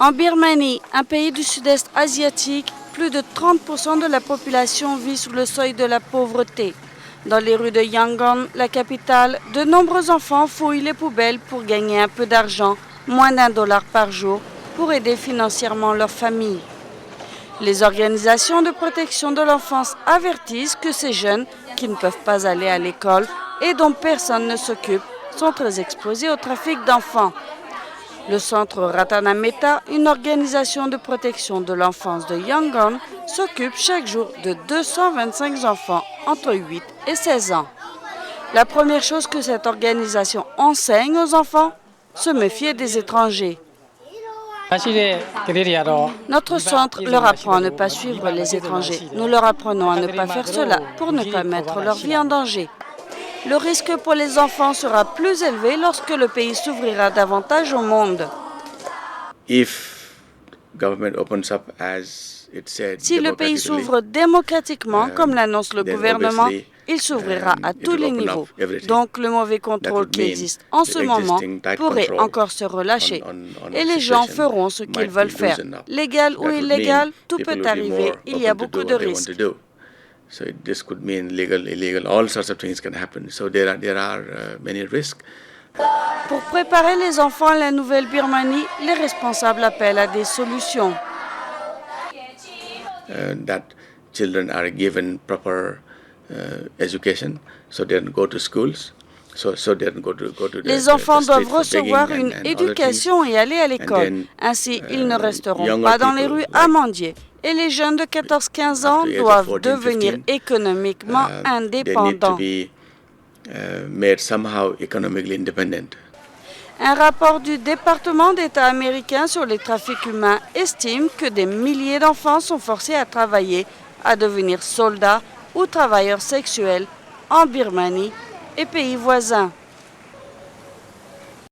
En Birmanie, un pays du sud-est asiatique, plus de 30% de la population vit sous le seuil de la pauvreté. Dans les rues de Yangon, la capitale, de nombreux enfants fouillent les poubelles pour gagner un peu d'argent, moins d'1 $ par jour, pour aider financièrement leur famille. Les organisations de protection de l'enfance avertissent que ces jeunes, qui ne peuvent pas aller à l'école et dont personne ne s'occupe, sont très exposés au trafic d'enfants. Le centre Ratanametta, une organisation de protection de l'enfance de Yangon, s'occupe chaque jour de 225 enfants entre 8 et 16 ans. La première chose que cette organisation enseigne aux enfants, se méfier des étrangers. Notre centre leur apprend à ne pas suivre les étrangers. Nous leur apprenons à ne pas faire cela pour ne pas mettre leur vie en danger. Le risque pour les enfants sera plus élevé lorsque le pays s'ouvrira davantage au monde. Si le pays s'ouvre démocratiquement, comme l'annonce le gouvernement, il s'ouvrira à tous les niveaux. Donc le mauvais contrôle qui existe en ce moment pourrait encore se relâcher. Et les gens feront ce qu'ils veulent faire. Légal ou illégal, tout peut arriver. Il y a beaucoup de risques. So this could mean legal, illegal, all sorts of things can happen. So there are many risks. Pour préparer les enfants à la nouvelle Birmanie, les responsables appellent à des solutions. That children are given proper education, so they go to schools. Les enfants doivent recevoir une éducation et aller à l'école. Ainsi, ils ne resteront pas dans les rues à mendier. Et les jeunes de 14-15 ans doivent devenir économiquement indépendants. Un rapport du département d'État américain sur les trafics humains estime que des milliers d'enfants sont forcés à travailler, à devenir soldats ou travailleurs sexuels en Birmanie et pays voisins.